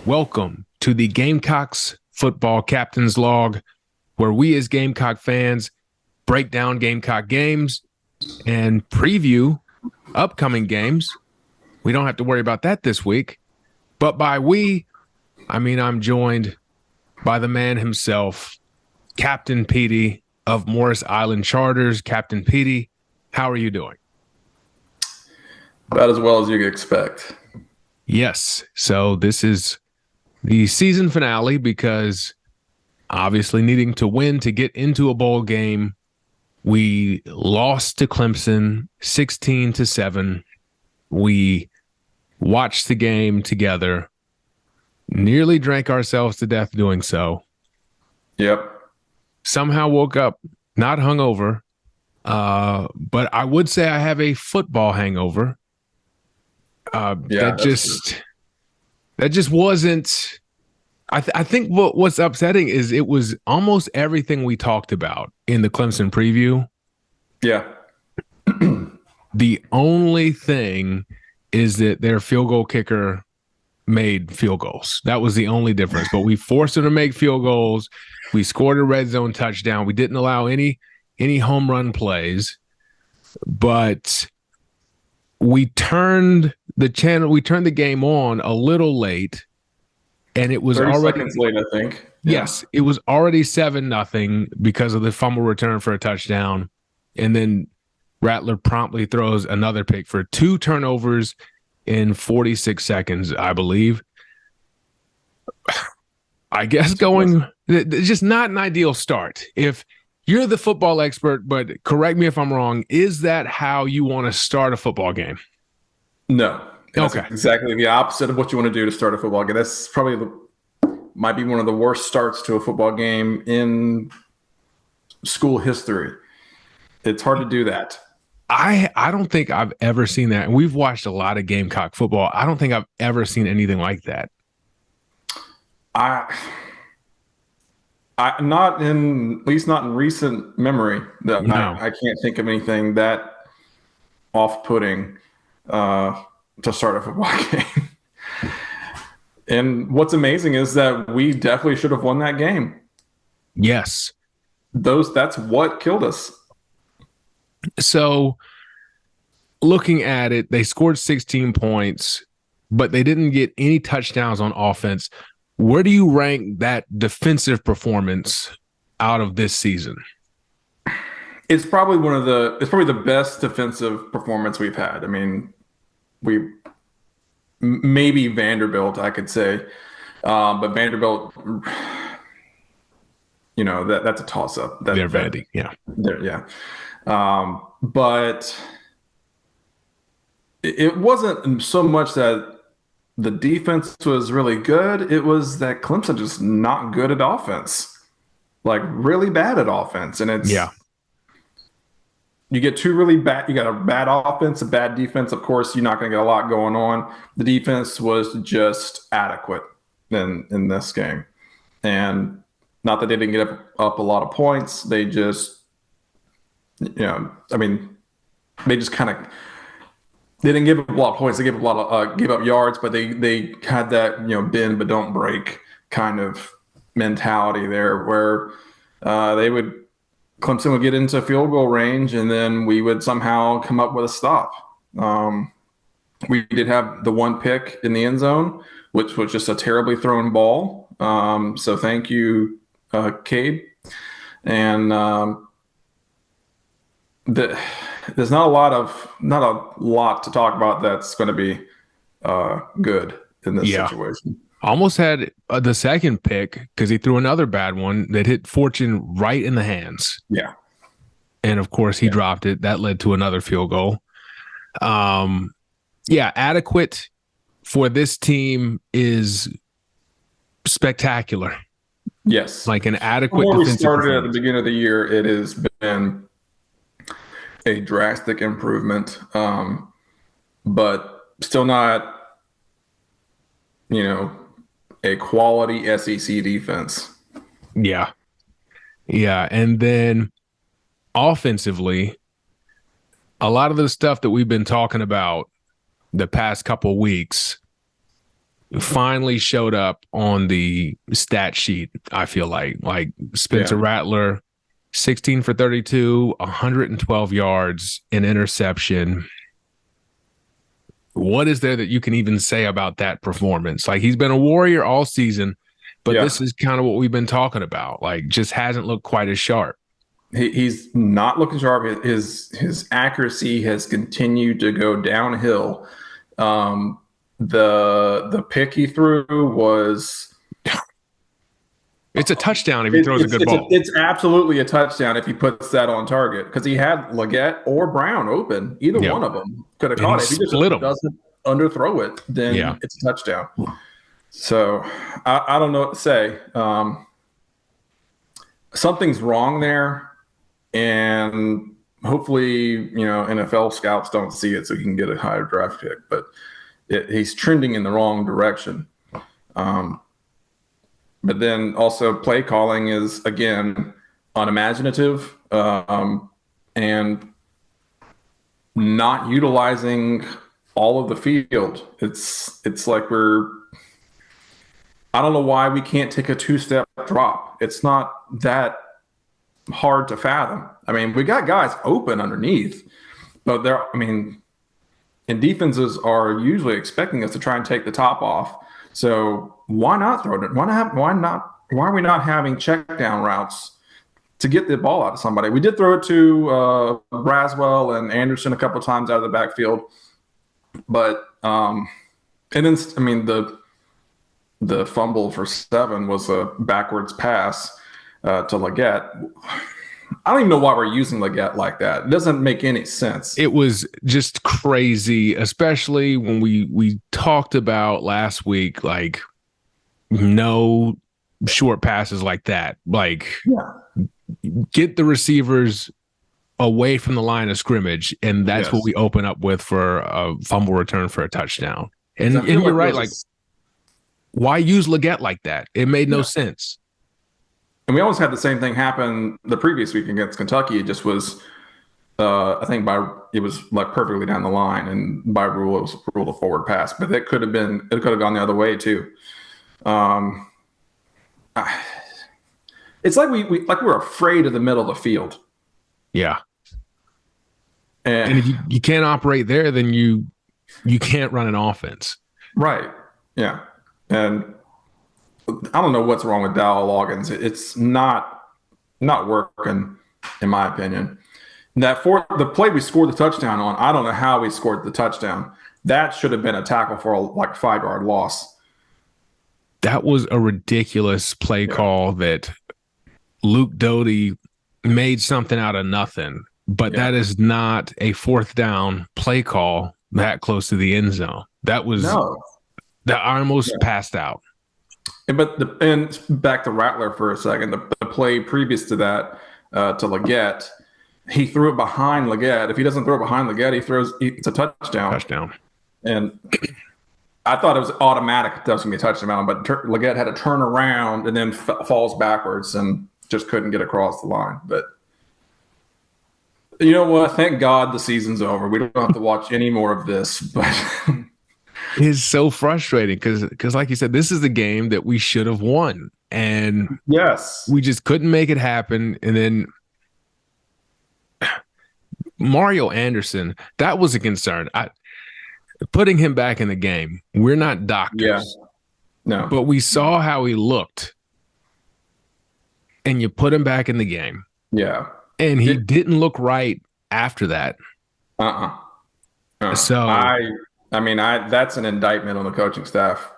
Welcome to the Gamecocks Football Captain's Log, where we as Gamecock fans break down Gamecock games and preview upcoming games. We don't have to worry about that this week. But by we, I mean I'm joined by the man himself, Captain P.D. of Morris Island Charters. Captain P.D., how are you doing? About as well as you could expect. Yes. So this is the season finale because obviously needing to win to get into a bowl game. We lost to Clemson 16-7. We watched the game together, nearly drank ourselves to death doing so. Yep. Somehow woke up not hungover, but I would say I have a football hangover. That just wasn't. I think what's upsetting is it was almost everything we talked about in the Clemson preview. Yeah. The only thing is that their field goal kicker made field goals. That was the only difference. But we forced them to make field goals. We scored a red zone touchdown. We didn't allow any home run plays, but we turned the game on a little late, and it was 30 already seconds late, I think. Yes, it was already 7-0 because of the fumble return for a touchdown, and then Rattler promptly throws another pick for 2 turnovers in 46 seconds, I believe. I guess just not an ideal start. If you're the football expert, but correct me if I'm wrong, is that how you want to start a football game? No. That's okay. Exactly the opposite of what you want to do to start a football game. That's probably might be one of the worst starts to a football game in school history. It's hard to do that. I don't think I've ever seen that. And we've watched a lot of Gamecock football. I don't think I've ever seen anything like that. At least not in recent memory. No. I can't think of anything that off-putting to start a football game. And what's amazing is that we definitely should have won that game. Yes. That's what killed us. So looking at it, they scored 16 points, but they didn't get any touchdowns on offense. Where do you rank that defensive performance out of this season? It's probably the best defensive performance we've had. I mean, maybe Vanderbilt, I could say, but Vanderbilt, that's a toss-up. They're Vandy, yeah. But it wasn't so much that the defense was really good. It was that Clemson just not good at offense, like really bad at offense. And you get two really bad. You got a bad offense, a bad defense. Of course, you're not going to get a lot going on. The defense was just adequate in this game, and not that they didn't get up a lot of points. They just, they just kind of. They didn't give up a lot of points. They gave up yards, but they had that bend but don't break kind of mentality there, where Clemson would get into field goal range, and then we would somehow come up with a stop. We did have the one pick in the end zone, which was just a terribly thrown ball. So thank you, Cade. And there's not a lot to talk about that's going to be good in this situation. Almost had the second pick because he threw another bad one that hit Fortune right in the hands. Yeah. And of course he dropped it. That led to another field goal. Adequate for this team is spectacular. Yes. Like an adequate Before we started performance. at the beginning of the year, it has been a drastic improvement, but still not, a quality SEC defense. Yeah. And then offensively, a lot of the stuff that we've been talking about the past couple weeks finally showed up on the stat sheet. I feel like Spencer Rattler, 16 for 32, 112 yards, an interception. What is there that you can even say about that performance? Like, he's been a warrior all season, but this is kind of what we've been talking about. Like, just hasn't looked quite as sharp. He's not looking sharp. His accuracy has continued to go downhill. The pick he threw was. It's a touchdown if he throws a good ball. It's absolutely a touchdown if he puts that on target, because he had Leggett or Brown open. Either one of them could have caught it. If he just doesn't underthrow it, then it's a touchdown. So I don't know what to say. Something's wrong there, and hopefully, NFL scouts don't see it so he can get a higher draft pick. But he's trending in the wrong direction. But then also play calling is, again, unimaginative and not utilizing all of the field. It's like I don't know why we can't take a two-step drop. It's not that hard to fathom. I mean, we got guys open underneath, but and defenses are usually expecting us to try and take the top off. So why not throw it? Why are we not having check down routes to get the ball out of somebody? We did throw it to Braswell and Anderson a couple of times out of the backfield, but and then the fumble for 7 was a backwards pass to Leggett. I don't even know why we're using Leggett like that. It doesn't make any sense. It was just crazy, especially when we talked about last week, like, no short passes like that. Like, get the receivers away from the line of scrimmage, and that's what we open up with for a fumble return for a touchdown. And you're right, like, why use Leggett like that? It made no sense. And we always had the same thing happen the previous week against Kentucky. It just was, I think it was like perfectly down the line, and by rule it was ruled a forward pass. But it could have gone the other way too. It's like we're afraid of the middle of the field. Yeah. And if you can't operate there, then you can't run an offense. Right. Yeah. And I don't know what's wrong with Dowell Loggins. It's not working, in my opinion. The play we scored the touchdown on, I don't know how we scored the touchdown. That should have been a tackle for a 5-yard loss. That was a ridiculous play call that Luke Doty made something out of nothing. But that is not a 4th down play call that close to the end zone. That was that I almost passed out. And back to Rattler for a second. The play previous to that, to Leggett, he threw it behind Leggett. If he doesn't throw it behind Leggett, it's a touchdown. And I thought it was automatic that was going to be a touchdown, but Leggett had to turn around and then falls backwards and just couldn't get across the line. But you know what? Thank God the season's over. We don't have to watch any more of this. But it's so frustrating because, like you said, this is the game that we should have won, and we just couldn't make it happen. And then Mario Anderson, that was a concern. Putting him back in the game, we're not doctors, but we saw how he looked, and you put him back in the game, and he didn't look right after that. So that's an indictment on the coaching staff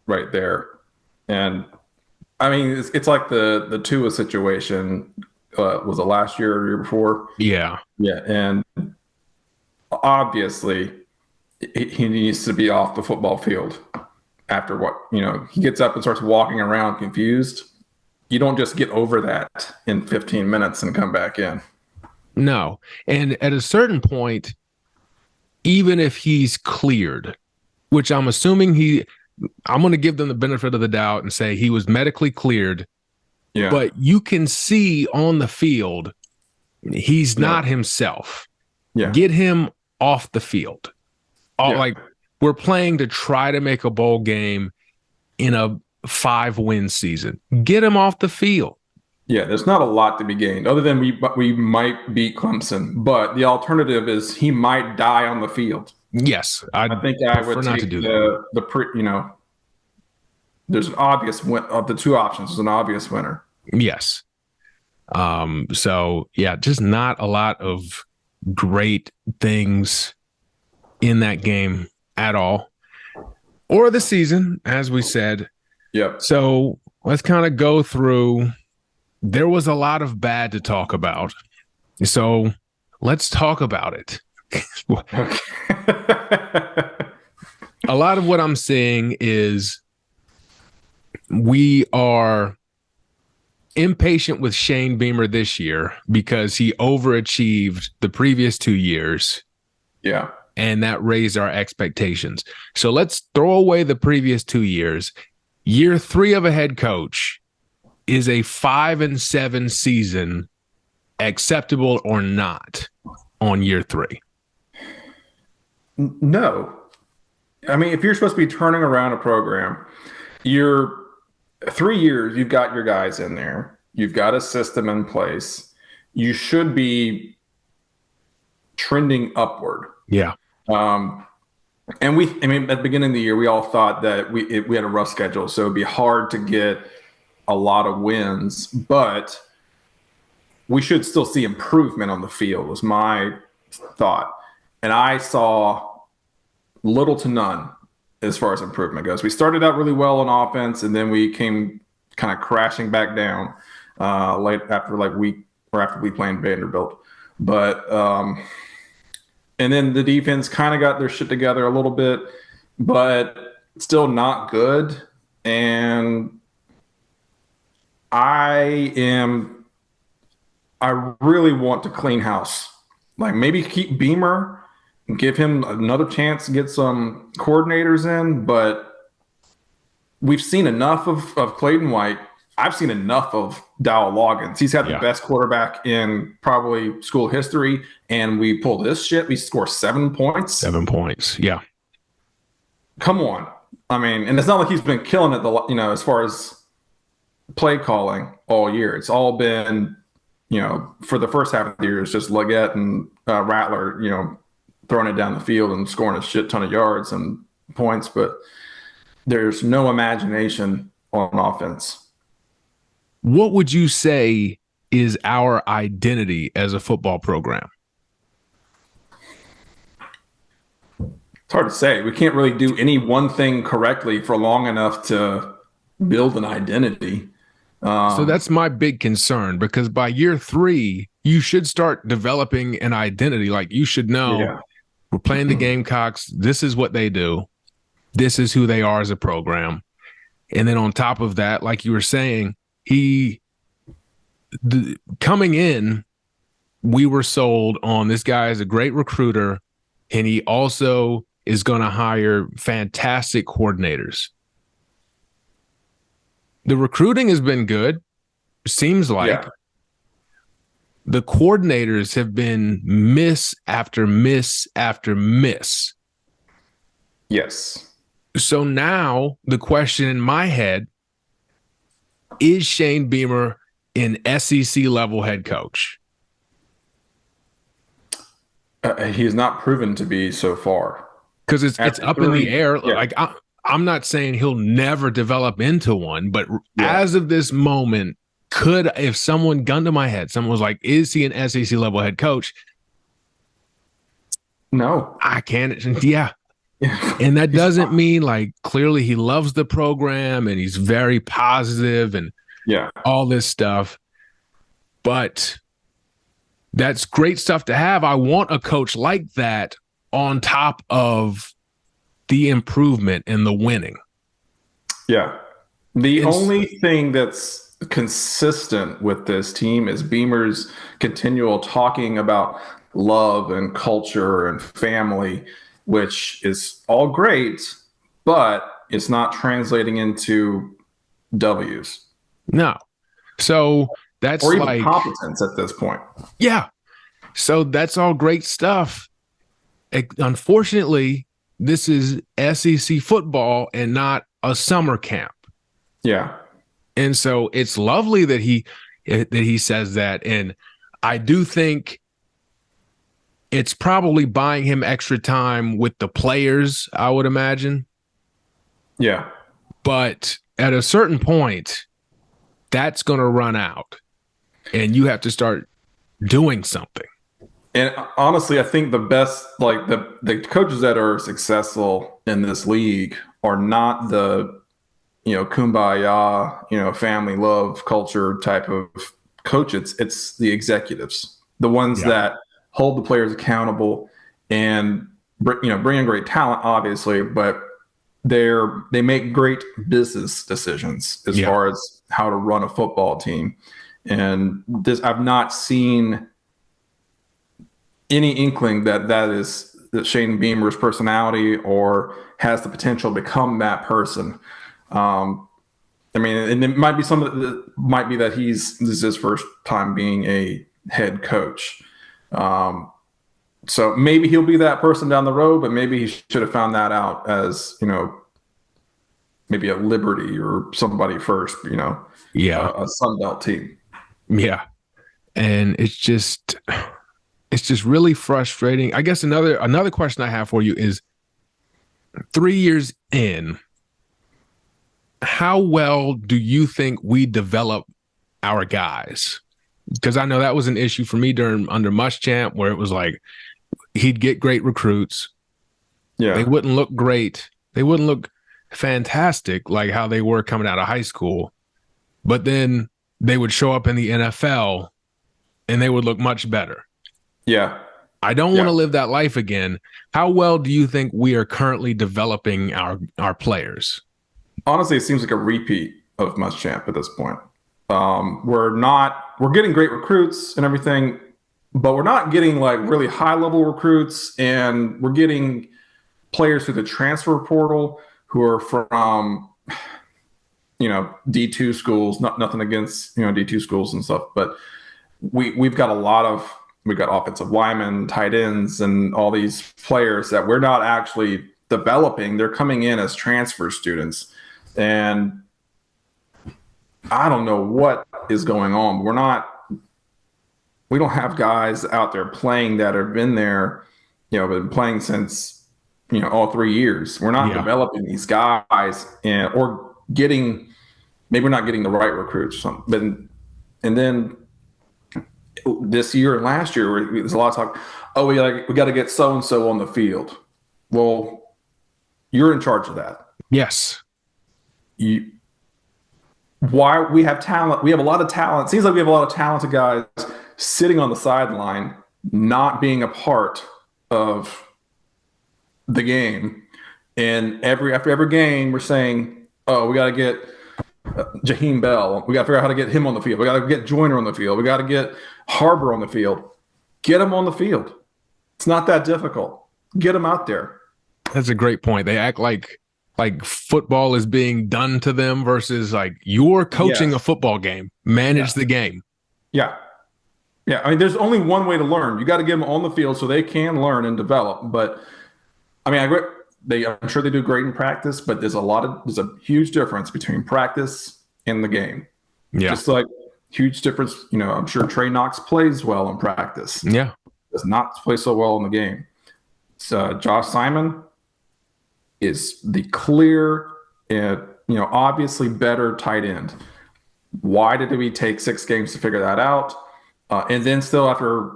right there. And I mean, it's like the Tua situation. Was it last year or year before? Yeah. And obviously he needs to be off the football field after he gets up and starts walking around confused. You don't just get over that in 15 minutes and come back in. No. And at a certain point, even if he's cleared, which I'm assuming I'm going to give them the benefit of the doubt and say he was medically cleared. Yeah. But you can see on the field, he's not himself. Yeah. Get him off the field. Like we're playing to try to make a bowl game in a 5-win season. Get him off the field. Yeah, there's not a lot to be gained other than we might beat Clemson, but the alternative is he might die on the field. Yes, I think I would not take to do that. There's an obvious win of the two options. There's an obvious winner. Yes. So yeah, just not a lot of great things in that game at all, or the season, as we said. Yep. So let's kind of go through. There was a lot of bad to talk about. So let's talk about it. A lot of what I'm seeing is we are impatient with Shane Beamer this year because he overachieved the previous 2 years. Yeah. And that raised our expectations. So let's throw away the previous 2 years. Year 3 of a head coach, is a 5-7 season acceptable or not on year 3? No. I mean, if you're supposed to be turning around a program, you're 3 years, you've got your guys in there. You've got a system in place. You should be trending upward. Yeah. And at the beginning of the year, we all thought that we had a rough schedule, so it'd be hard to get a lot of wins, but we should still see improvement on the field, was my thought. And I saw little to none as far as improvement goes. We started out really well on offense, and then we came kind of crashing back down after we played Vanderbilt. But and then the defense kind of got their shit together a little bit, but still not good. And I really want to clean house. Like maybe keep Beamer, give him another chance to get some coordinators in, but we've seen enough of Clayton White. I've seen enough of Dowell Loggins. He's had the best quarterback in probably school history, and we pull this shit. We score 7 points. 7 points, yeah. Come on. I mean, and it's not like he's been killing it, as far as play calling all year. It's all been, for the first half of the year, it's just Leggett and Rattler, throwing it down the field and scoring a shit ton of yards and points, but there's no imagination on offense. What would you say is our identity as a football program? It's hard to say. We can't really do any one thing correctly for long enough to build an identity. So that's my big concern, because by year 3, you should start developing an identity. Like you should know we're playing the Gamecocks. This is what they do. This is who they are as a program. And then on top of that, like you were saying, coming in, we were sold on this guy is a great recruiter, and he also is going to hire fantastic coordinators. The recruiting has been good, seems like. Yeah. The coordinators have been miss after miss after miss. Yes. So now the question in my head, is Shane Beamer an SEC level head coach? He's not proven to be so far. Because it's up in the air. Yeah. Like I'm not saying he'll never develop into one, but as of this moment, if someone gunned to my head, someone was like, is he an SEC level head coach? No. I can't. Yeah. And that doesn't mean like clearly he loves the program and he's very positive and all this stuff. But that's great stuff to have. I want a coach like that on top of the improvement and the winning. Yeah. The only thing that's consistent with this team is Beamer's continual talking about love and culture and family, which is all great, but it's not translating into W's. No. So that's or even like competence at this point. Yeah. So that's all great stuff. Unfortunately, this is SEC football and not a summer camp. Yeah. And so it's lovely that he says that. And I do think it's probably buying him extra time with the players, I would imagine. Yeah. But at a certain point, that's going to run out and you have to start doing something. And honestly, I think the best, like the coaches that are successful in this league are not the, kumbaya, family love culture type of coach. It's the executives, the ones that hold the players accountable and, bring in great talent, obviously, but they make great business decisions as far as how to run a football team. And I've not seen any inkling that is Shane Beamer's personality or has the potential to become that person. And it might be might be that this is his first time being a head coach. So maybe he'll be that person down the road, but maybe he should have found that out as, maybe at Liberty or somebody first, a Sun Belt team. Yeah. And it's just really frustrating. I guess another question I have for you is 3 years in, how well do you think we develop our guys? Because I know that was an issue for me under Muschamp, where it was like he'd get great recruits. Yeah. They wouldn't look great. They wouldn't look fantastic like how they were coming out of high school. But then they would show up in the NFL and they would look much better. Yeah. I don't want to live that life again. How well do you think we are currently developing our players? Honestly, it seems like a repeat of Muschamp at this point. We're getting great recruits and everything, but we're not getting like really high level recruits, and we're getting players through the transfer portal who are from, D2 schools, nothing against, D2 schools and stuff, but we've got offensive linemen, tight ends, and all these players that we're not actually developing. They're coming in as transfer students. And I don't know what is going on. We don't have guys out there playing that have been there, been playing since, all 3 years. We're not developing these guys maybe we're not getting the right recruits. And then this year and last year, there's a lot of talk, we got to get so-and-so on the field. Well, you're in charge of that. Yes. Why we have talent? We have a lot of talent. It seems like we have a lot of talented guys sitting on the sideline, not being a part of the game. And after every game, we're saying, we got to get Jaheim Bell. We got to figure out how to get him on the field. We got to get Joyner on the field. We got to get Harbor on the field. Get him on the field. It's not that difficult. Get him out there. That's a great point. They act like football is being done to them versus like you're coaching a football game. Manage the game. Yeah. Yeah. I mean, there's only one way to learn. You got to get them on the field so they can learn and develop. But I mean, I'm sure they do great in practice, but there's a huge difference between practice and the game. Yeah. Just like huge difference. I'm sure Trey Knox plays well in practice. Yeah. Does not play so well in the game. So Josh Simon is the clear and, obviously better tight end. Why did we take 6 games to figure that out? And then still after,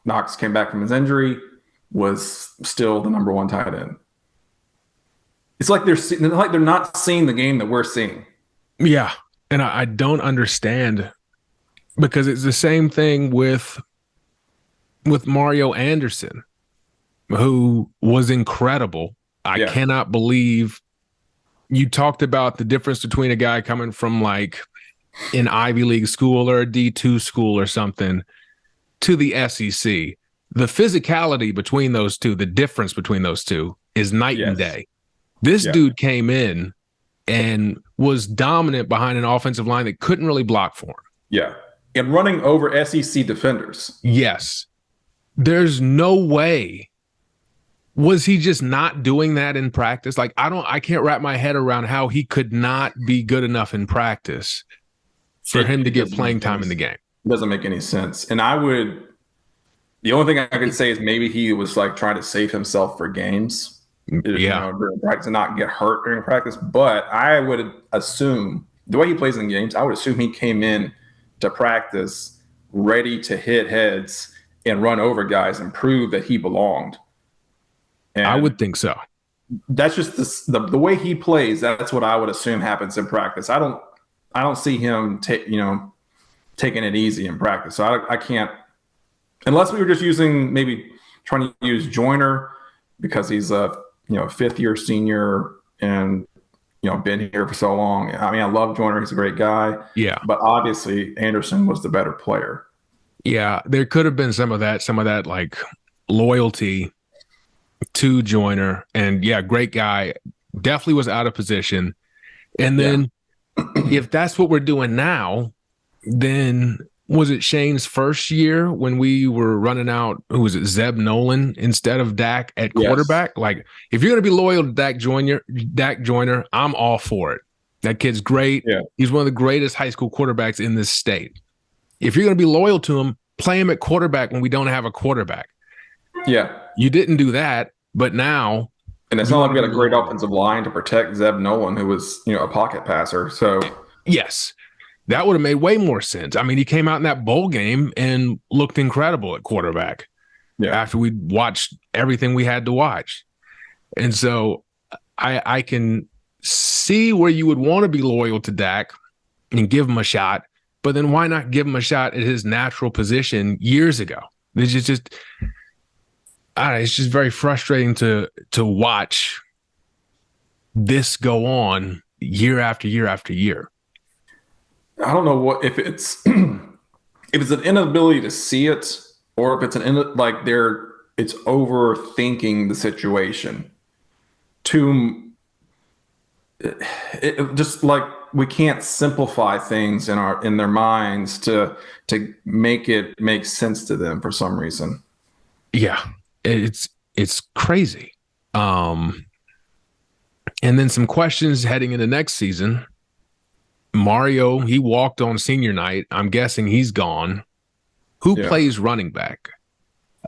Knox came back from his injury, was still the number 1 tight end. It's like they're not seeing the game that we're seeing. Yeah. And I don't understand, because it's the same thing with Mario Anderson, who was incredible. I cannot believe you talked about the difference between a guy coming from like an Ivy League school or a D2 school or something to the SEC. The physicality between those two, the difference between those two is night and day. This dude came in and was dominant behind an offensive line that couldn't really block for him. Yeah. And running over SEC defenders. Yes. There's no way Was he just not doing that in practice? Like, I can't wrap my head around how he could not be good enough in practice for him to get playing time in the game. It doesn't make any sense. And the only thing I could say is maybe he was like trying to save himself for games, during practice and not get hurt during practice. But I would assume the way he plays in games, I would assume he came in to practice ready to hit heads and run over guys and prove that he belonged. And I would think so. That's just the way he plays. That's what I would assume happens in practice. I don't see him taking it easy in practice. So I can't, unless we were just trying to use Joyner because he's a fifth year senior and been here for so long. I mean, I love Joyner. He's a great guy. Yeah. But obviously Anderson was the better player. Yeah. There could have been some of that like loyalty to Joyner. And yeah, great guy. Definitely was out of position. And then if that's what we're doing now, then was it Shane's first year when we were running out, who was it, Zeb Nolan instead of Dak at quarterback? Yes. Like, if you're going to be loyal to Dak Joyner, I'm all for it. That kid's great. Yeah. He's one of the greatest high school quarterbacks in this state. If you're going to be loyal to him, play him at quarterback when we don't have a quarterback. Yeah. You didn't do that, but now. And it's not like we got a great offensive line to protect Zeb Nolan, who was, a pocket passer. So. Yes. That would have made way more sense. I mean, he came out in that bowl game and looked incredible at quarterback after we watched everything we had to watch. And so I can see where you would want to be loyal to Dak and give him a shot, but then why not give him a shot at his natural position years ago? It's just very frustrating to watch this go on year after year after year. I don't know if it's an inability to see it, or if it's it's overthinking the situation. Just like we can't simplify things in their minds to make it make sense to them for some reason. Yeah, it's crazy. And then some questions heading into next season. Mario, he walked on senior night. I'm guessing he's gone. Who plays running back?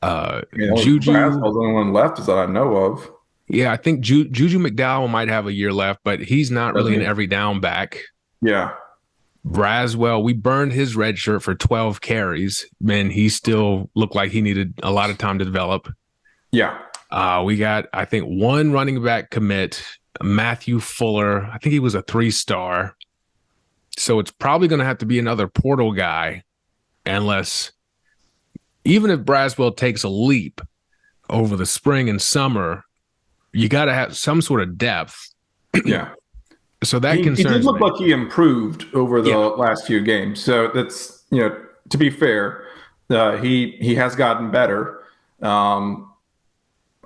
Juju. The only one left is that I know of. Yeah, I think Juju McDowell might have a year left, but he's not really an every down back. Yeah. Braswell, we burned his red shirt for 12 carries, and he still looked like he needed a lot of time to develop. Yeah. We got, I think, one running back commit, Matthew Fuller. I think he was a 3-star. So it's probably going to have to be another portal guy, unless, even if Braswell takes a leap over the spring and summer, you got to have some sort of depth. Yeah. So that concerns me. He did look like he improved over the last few games. So that's, to be fair, he has gotten better. I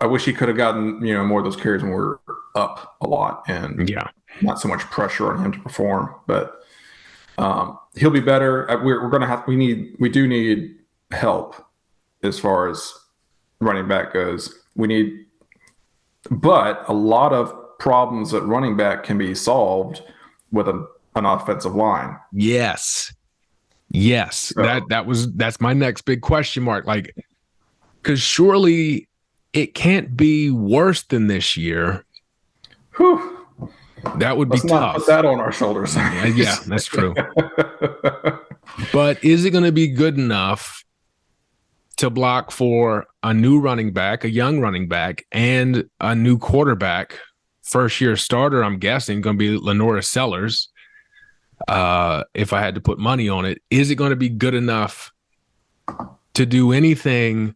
wish he could have gotten, more of those carries when we're up a lot and not so much pressure on him to perform, but he'll be better. We do need help as far as running back goes. But a lot of problems at running back can be solved with an offensive line. Yes. So, that's my next big question mark. Like, because surely it can't be worse than this year. Whew. That would be tough. Not put that on our shoulders. Yeah, that's true. But is it going to be good enough to block for a new running back, a young running back, and a new quarterback? First-year starter, I'm guessing, going to be Lenora Sellers. If I had to put money on it, is it going to be good enough to do anything,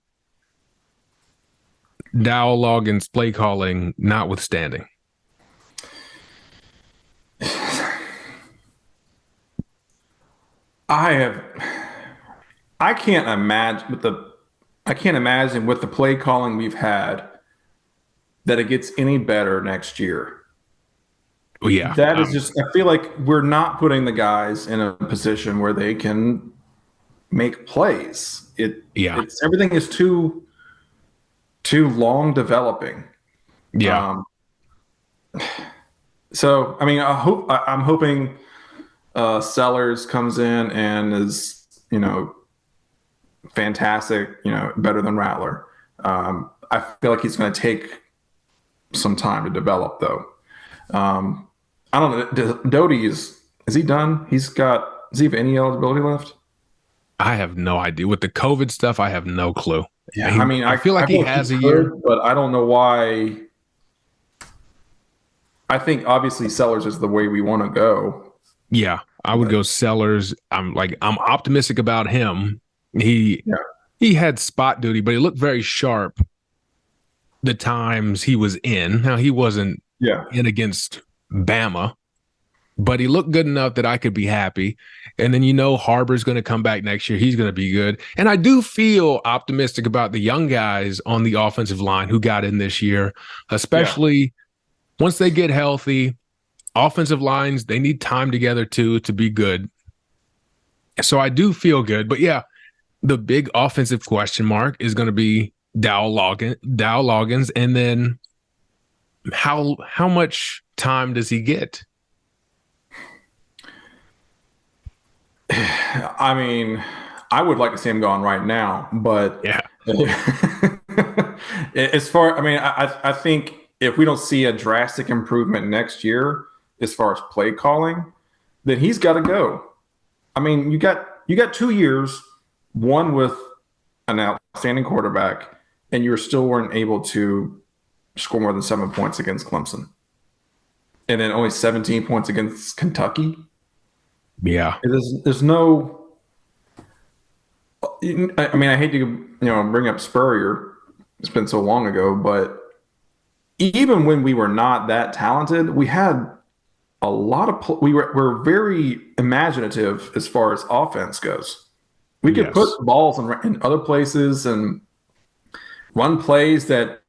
Dowell Loggins play calling notwithstanding? I can't imagine with the play calling we've had that it gets any better next year. Well, yeah. That is just, I feel like we're not putting the guys in a position where they can make plays. Everything is too too long developing. Yeah. So I mean, I'm hoping Sellers comes in and is, fantastic, better than Rattler. I feel like he's going to take some time to develop, though. I don't know. Doty is he done? Does he have any eligibility left? I have no idea. With the COVID stuff, I have no clue. Yeah, I mean, I feel like he has a year, but I don't know why. I think obviously Sellers is the way we want to go. Yeah, I would go Sellers. I'm optimistic about him. He had spot duty, but he looked very sharp the times he was in. Now he wasn't in against Bama, but he looked good enough that I could be happy. And then Harbor's going to come back next year. He's going to be good. And I do feel optimistic about the young guys on the offensive line who got in this year, especially once they get healthy. Offensive lines, they need time together too to be good. So I do feel good. But yeah, the big offensive question mark is going to be Dow Loggins. And then how much time does he get? I mean, I would like to see him going right now, but I think if we don't see a drastic improvement next year as far as play calling, then he's got to go. I mean, you got 2 years, one with an outstanding quarterback, and you still weren't able to score more than 7 points against Clemson, and then only 17 points against Kentucky. Yeah, there's no. I mean, I hate to bring up Spurrier. It's been so long ago, but even when we were not that talented, we had a lot of. We're very imaginative as far as offense goes. We could put balls in other places and run plays that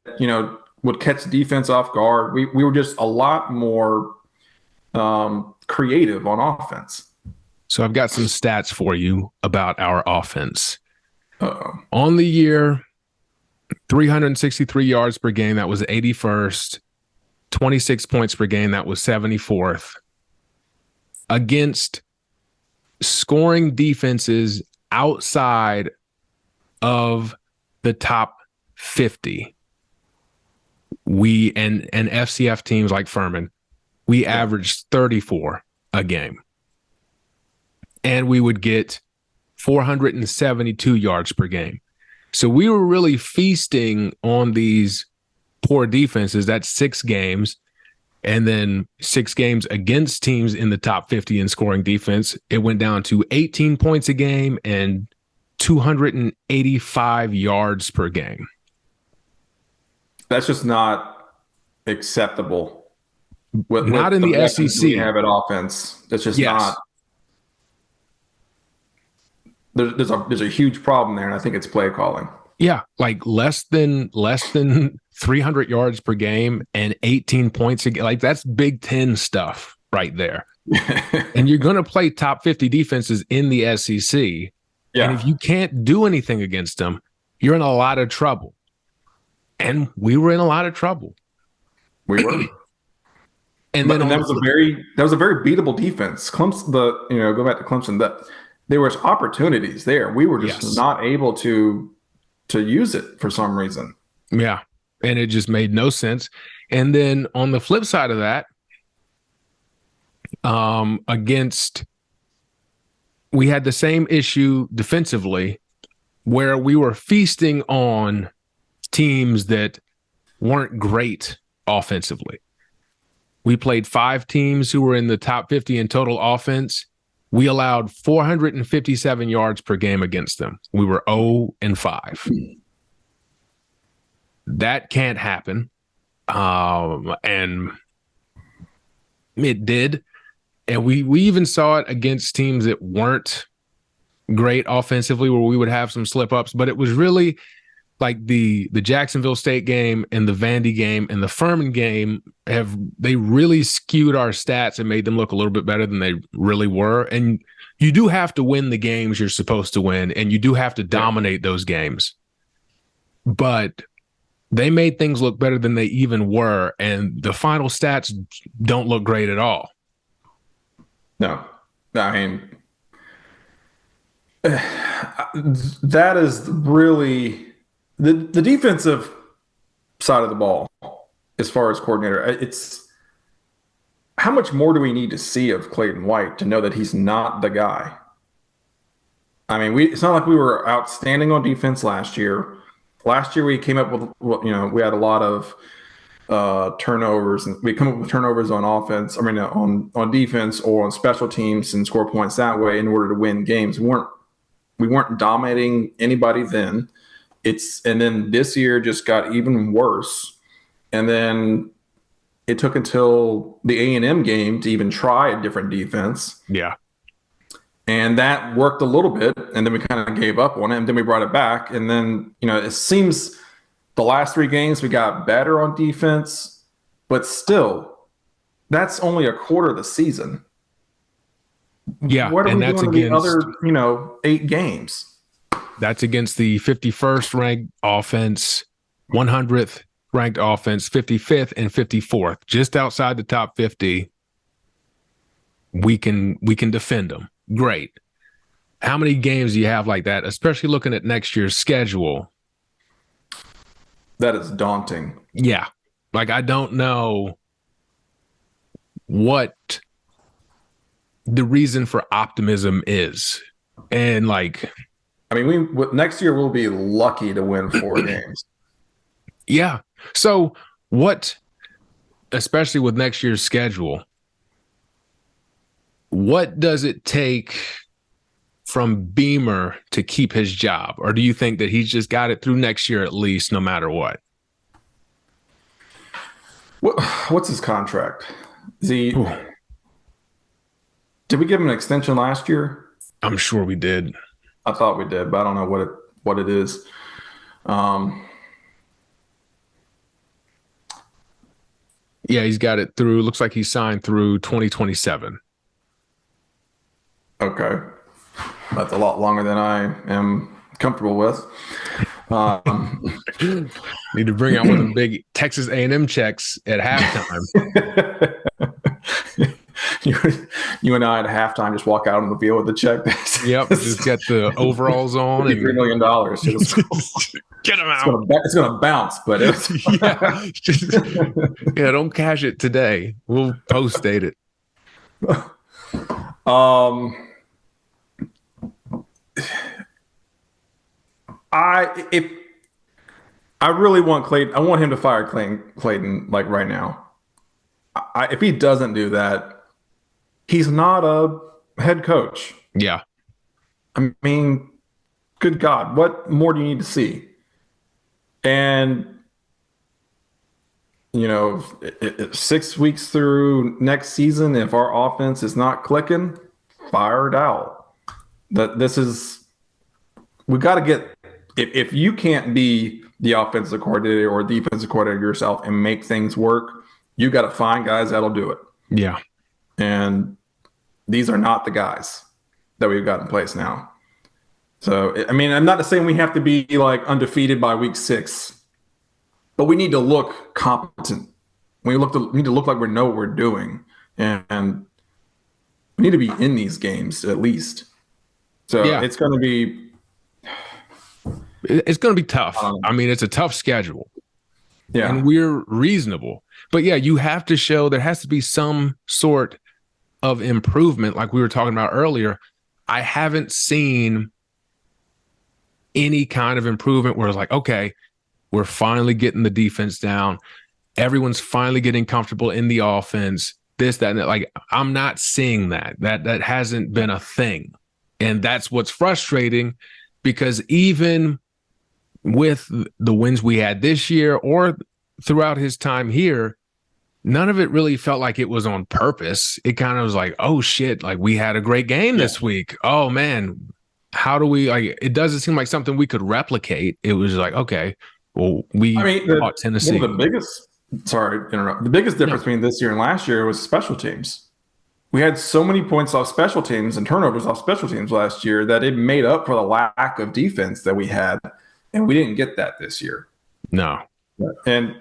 would catch the defense off guard. We were just a lot more creative on offense. So I've got some stats for you about our offense. Uh-oh. On the year, 363 yards per game, that was 81st. 26 points per game, that was 74th. Against scoring defenses outside of the top 50, we and FCF teams like Furman, we averaged 34 a game. And we would get 472 yards per game. So we were really feasting on these poor defenses. That's 6 games. And then 6 games against teams in the top 50 in scoring defense. It went down to 18 points a game and 285 yards per game. That's just not acceptable. Not in the SEC. We have at offense. That's just not. There's a huge problem there, and I think it's play calling. Yeah, like less than 300 yards per game and 18 points a game. Like that's Big Ten stuff right there. And you're going to play top 50 defenses in the SEC. Yeah. And if you can't do anything against them, you're in a lot of trouble. And we were in a lot of trouble. We were. And then that was a very beatable defense. Clemson, go back to Clemson, there was opportunities there. We were just not able to use it for some reason. Yeah. And it just made no sense. And then on the flip side of that, we had the same issue defensively where we were feasting on teams that weren't great offensively. We played 5 teams who were in the top 50 in total offense. We allowed 457 yards per game against them. We were 0-5. That can't happen. And it did. And we even saw it against teams that weren't great offensively where we would have some slip-ups. But it was really like the Jacksonville State game and the Vandy game and the Furman game they really skewed our stats and made them look a little bit better than they really were. And you do have to win the games you're supposed to win, and you do have to dominate those games. But they made things look better than they even were, and the final stats don't look great at all. No, I mean, that is really the defensive side of the ball as far as coordinator. It's how much more do we need to see of Clayton White to know that he's not the guy? I mean, it's not like we were outstanding on defense last year. Last year we came up with, we had a lot of turnovers, and we come up with turnovers on offense. I mean, on defense or on special teams and score points that way in order to win games. We weren't dominating anybody then. And then this year just got even worse. And then it took until the A&M game to even try a different defense. Yeah. And that worked a little bit, and then we kind of gave up on it, and then we brought it back. And then, it seems the last 3 games we got better on defense, but still, that's only a quarter of the season. Yeah, what are and we that's doing against the other, 8 games? That's against the 51st ranked offense, 100th ranked offense, 55th and 54th, just outside the top 50. We can defend them. Great. How many games do you have like that, especially looking at next year's schedule? That is daunting. Yeah. Like, I don't know what the reason for optimism is. And I mean, next year we'll be lucky to win 4 games. Yeah. So what, especially with next year's schedule, what does it take from Beamer to keep his job? Or do you think that he's just got it through next year at least, no matter what? What's his contract? Did we give him an extension last year? I'm sure we did. I thought we did, but I don't know what it is. Yeah, he's got it through. Looks like he signed through 2027. Okay. That's a lot longer than I am comfortable with. Need to bring out one of the big Texas A&M checks at halftime. You and I at halftime just walk out on the field with the check. Yep, just get the overalls on. $3 million. Get them out. It's going to bounce, but don't cash it today. We'll post date it. I really want Clayton. I want him to fire Clayton like right now. If he doesn't do that, he's not a head coach. Yeah. I mean, good God, what more do you need to see? And 6 weeks through next season, if our offense is not clicking, fire it out. We got to get. If you can't be the offensive coordinator or defensive coordinator yourself and make things work, you got to find guys that'll do it. Yeah. And these are not the guys that we've got in place now. So, I mean, I'm not saying we have to be like undefeated by week 6, but we need to look competent. We need to look like we know what we're doing, and we need to be in these games at least. So it's going to be. It's going to be tough. I mean, it's a tough schedule. Yeah. And we're reasonable. But yeah, you have to show there has to be some sort of improvement, like we were talking about earlier. I haven't seen any kind of improvement where it's like, okay, we're finally getting the defense down. Everyone's finally getting comfortable in the offense. This, that, and that. Like, I'm not seeing that. That hasn't been a thing. And that's what's frustrating, because even with the wins we had this year or throughout his time here, none of it really felt like it was on purpose. It kind of was like, oh shit, like we had a great game this week. Oh man, how do we, like, it doesn't seem like something we could replicate. It was like, okay, well, fought Tennessee. The biggest difference between this year and last year was special teams. We had so many points off special teams and turnovers off special teams last year that it made up for the lack of defense that we had. And we didn't get that this year. No. And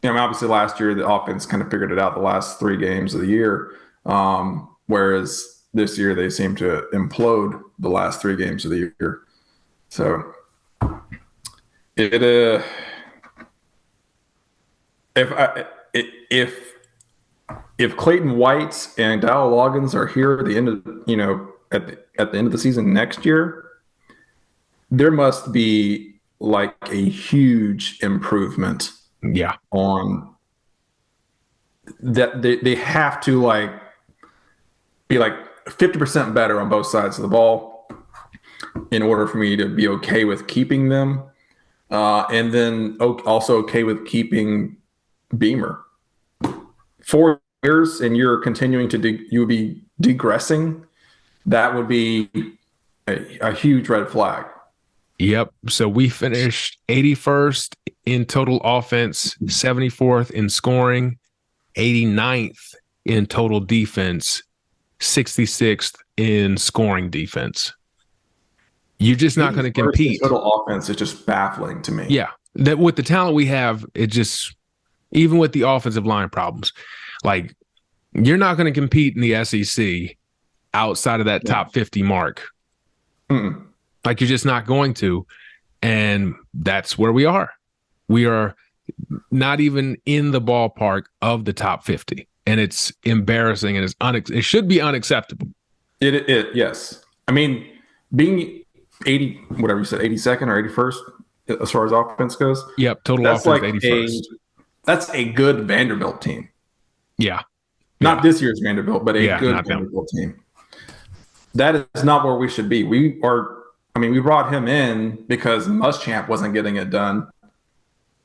obviously last year the offense kind of figured it out the last 3 games of the year, whereas this year they seem to implode the last 3 games of the year. So if Clayton White and Dow Loggins are here at the end of at the end of the season next year, there must be like a huge improvement. Yeah. On that, they have to be 50% better on both sides of the ball in order for me to be okay with keeping them, and then also okay with keeping Beamer. 4 years and you're continuing you would be degressing. That would be a huge red flag. Yep. So we finished 81st in total offense, 74th in scoring, 89th in total defense, 66th in scoring defense. You're just not going to compete. Total offense is just baffling to me. Yeah. That with the talent we have, it just, even with the offensive line problems, you're not going to compete in the SEC outside of that top 50 mark. Mm-mm. You're just not going to. And that's where we are. We are not even in the ballpark of the top 50. And it's embarrassing, and it should be unacceptable. Yes. I mean, being 82nd or 81st as far as offense goes. Yep, total offense 81st. That's a good Vanderbilt team. Yeah. Not this year's Vanderbilt, but a good Vanderbilt team. That is not where we should be. We brought him in because Muschamp wasn't getting it done.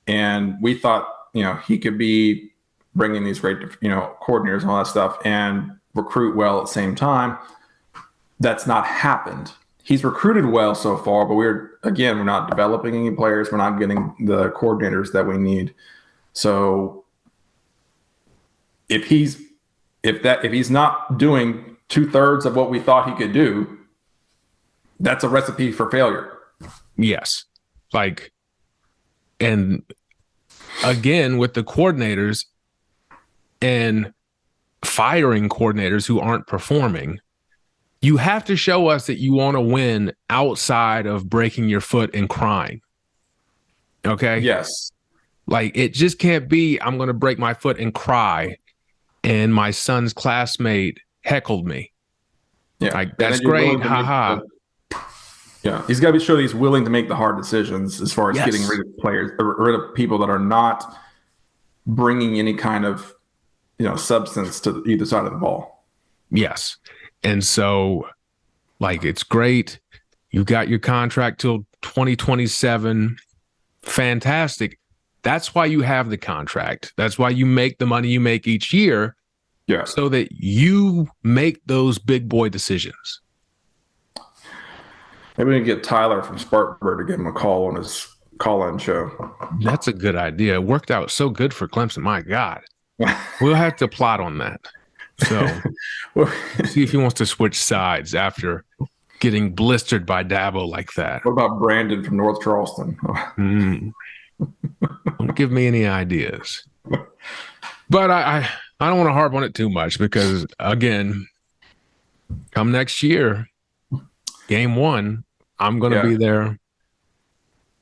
And we thought, he could be bringing these great, coordinators and all that stuff and recruit well at the same time. That's not happened. He's recruited well so far, but we're not developing any players. We're not getting the coordinators that we need. So if he's not doing 2/3 of what we thought he could do, that's a recipe for failure. Yes. And again, with the coordinators and firing coordinators who aren't performing, you have to show us that you want to win outside of breaking your foot and crying. Okay? Yes. It just can't be, I'm going to break my foot and cry, and my son's classmate heckled me. Yeah. That's great. Haha. Yeah. He's got to show that he's willing to make the hard decisions as far as getting rid of players, or rid of people that are not bringing any kind of, substance to either side of the ball. Yes. And so, it's great. You got your contract till 2027. Fantastic. That's why you have the contract. That's why you make the money you make each year. Yeah. So that you make those big boy decisions. Maybe we can get Tyler from Spartanburg to give him a call on his call-in show. That's a good idea. It worked out so good for Clemson. My God. We'll have to plot on that. So see if he wants to switch sides after getting blistered by Dabo like that. What about Brandon from North Charleston? Don't give me any ideas. But I don't want to harp on it too much because, again, come next year, game 1, I'm going to be there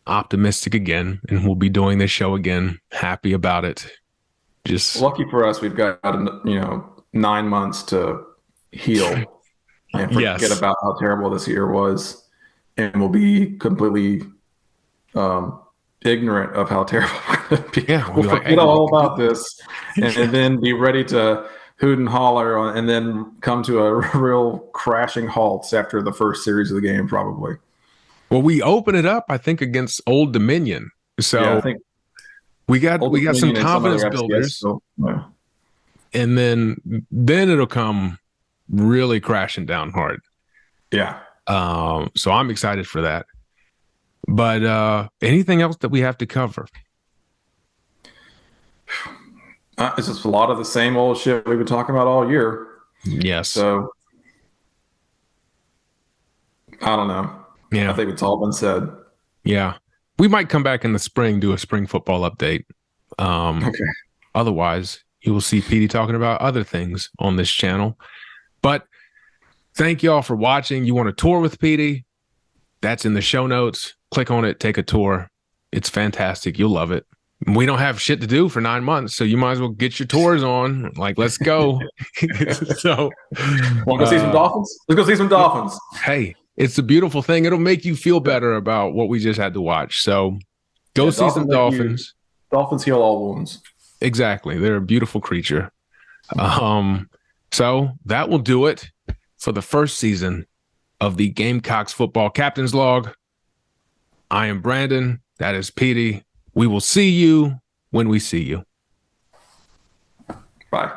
optimistic again, and we'll be doing this show again, happy about it. Just lucky for us, we've got 9 months to heal and forget about how terrible this year was, and we'll be completely ignorant of how terrible we're going to be. Yeah, we'll forget all about this, and then be ready to hoot and holler, and then come to a real crashing halt after the first series of the game, probably. Well, we open it up, I think, against Old Dominion. So I think we got some confidence builders, and then it'll come really crashing down hard. Yeah. So I'm excited for that. But anything else that we have to cover? It's just a lot of the same old shit we've been talking about all year. Yes. So I don't know. Yeah. I think it's all been said. Yeah. We might come back in the spring, do a spring football update. Okay. Otherwise, you will see PD talking about other things on this channel. But thank you all for watching. You want to tour with PD? That's in the show notes. Click on it, take a tour. It's fantastic. You'll love it. We don't have shit to do for 9 months, so you might as well get your tours on. Like, let's go. So, want to go see some dolphins? Let's go see some dolphins. Hey, it's a beautiful thing. It'll make you feel better about what we just had to watch. So, go see some dolphins. Dolphins heal all wounds. Exactly. They're a beautiful creature. So that will do it for the first season of the Gamecocks Football Captain's Log. I am Brandon. That is PD. We will see you when we see you. Bye.